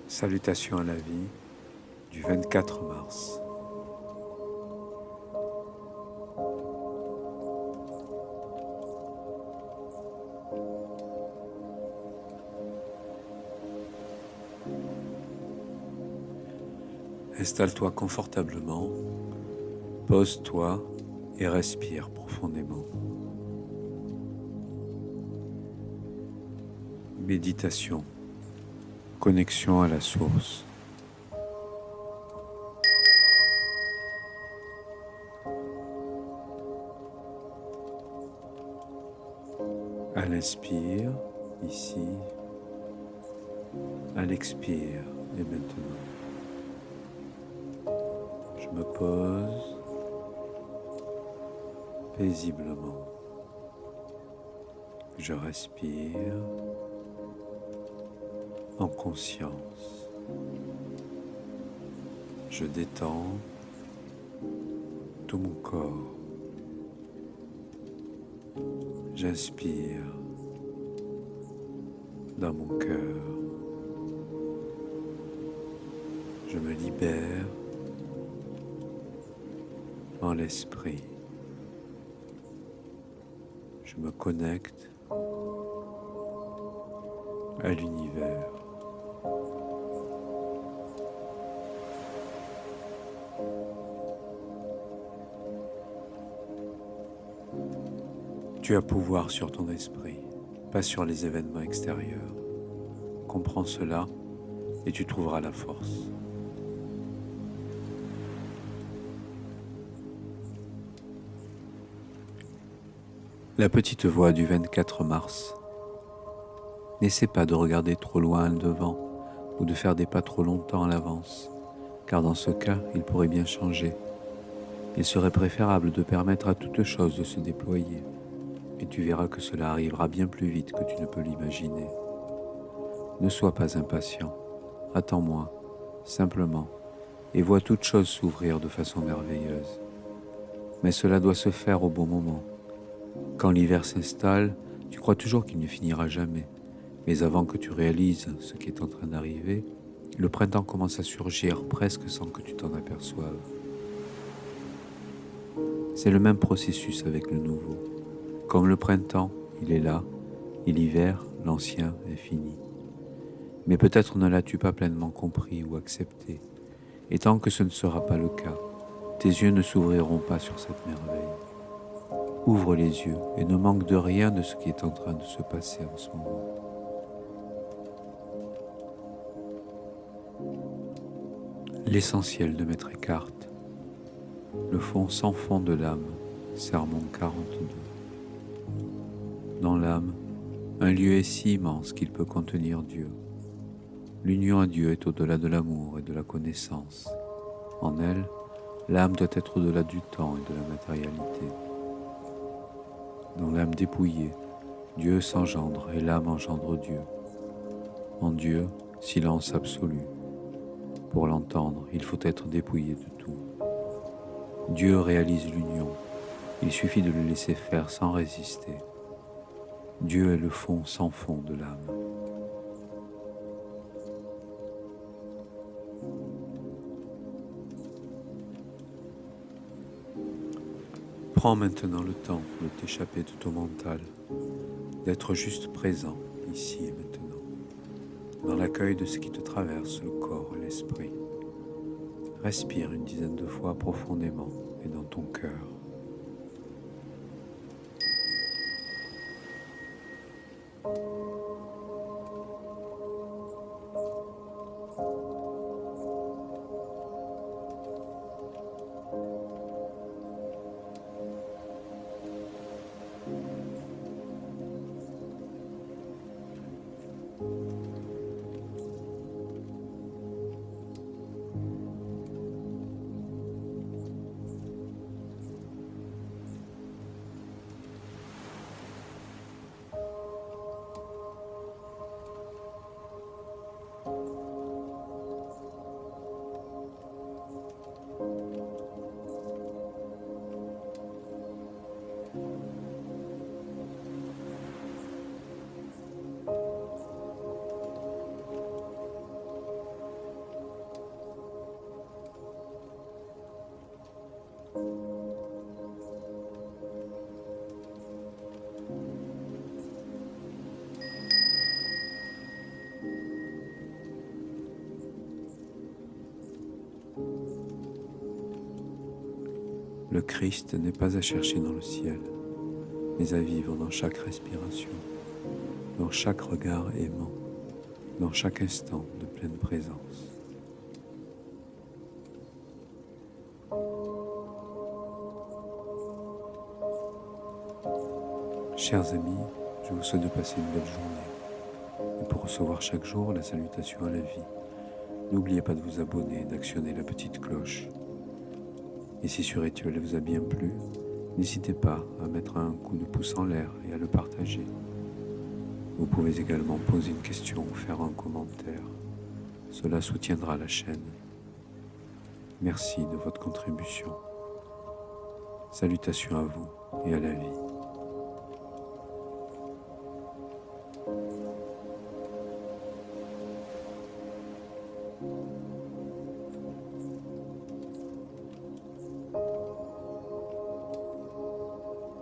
Salutations à la vie du 24 mars. Installe-toi confortablement, pose-toi et respire profondément. Méditation, connexion à la source. À l'inspire, ici, à l'expire et maintenant. Je me pose paisiblement. Je respire en conscience. Je détends tout mon corps. J'inspire dans mon cœur. Je me libère en l'esprit. Je me connecte à l'univers. Tu as pouvoir sur ton esprit, pas sur les événements extérieurs. Comprends cela et tu trouveras la force. La petite voix du 24 mars. N'essaie pas de regarder trop loin devant ou de faire des pas trop longtemps à l'avance, car dans ce cas, il pourrait bien changer. Il serait préférable de permettre à toute chose de se déployer, et tu verras que cela arrivera bien plus vite que tu ne peux l'imaginer. Ne sois pas impatient, attends-moi, simplement, et vois toute chose s'ouvrir de façon merveilleuse. Mais cela doit se faire au bon moment. Quand l'hiver s'installe, tu crois toujours qu'il ne finira jamais. Mais avant que tu réalises ce qui est en train d'arriver, le printemps commence à surgir presque sans que tu t'en aperçoives. C'est le même processus avec le nouveau. Comme le printemps, il est là, et l'hiver, l'ancien, est fini. Mais peut-être ne l'as-tu pas pleinement compris ou accepté. Et tant que ce ne sera pas le cas, tes yeux ne s'ouvriront pas sur cette merveille. Ouvre les yeux et ne manque de rien de ce qui est en train de se passer en ce moment. L'essentiel de Maître Eckhart, le fond sans fond de l'âme, sermon 42. Dans l'âme, un lieu est si immense qu'il peut contenir Dieu. L'union à Dieu est au-delà de l'amour et de la connaissance. En elle, l'âme doit être au-delà du temps et de la matérialité. Dans l'âme dépouillée, Dieu s'engendre et l'âme engendre Dieu. En Dieu, silence absolu. Pour l'entendre, il faut être dépouillé de tout. Dieu réalise l'union. Il suffit de le laisser faire sans résister. Dieu est le fond sans fond de l'âme. Prends maintenant le temps de t'échapper de ton mental, d'être juste présent, ici et maintenant, dans l'accueil de ce qui te traverse le corps et l'esprit. Respire une dizaine de fois profondément et dans ton cœur. Le Christ n'est pas à chercher dans le ciel, mais à vivre dans chaque respiration, dans chaque regard aimant, dans chaque instant de pleine présence. Chers amis, je vous souhaite de passer une belle journée. Et pour recevoir chaque jour la salutation à la vie, n'oubliez pas de vous abonner et d'actionner la petite cloche. Et si ce rituel vous a bien plu, n'hésitez pas à mettre un coup de pouce en l'air et à le partager. Vous pouvez également poser une question ou faire un commentaire. Cela soutiendra la chaîne. Merci de votre contribution. Salutations à vous et à la vie.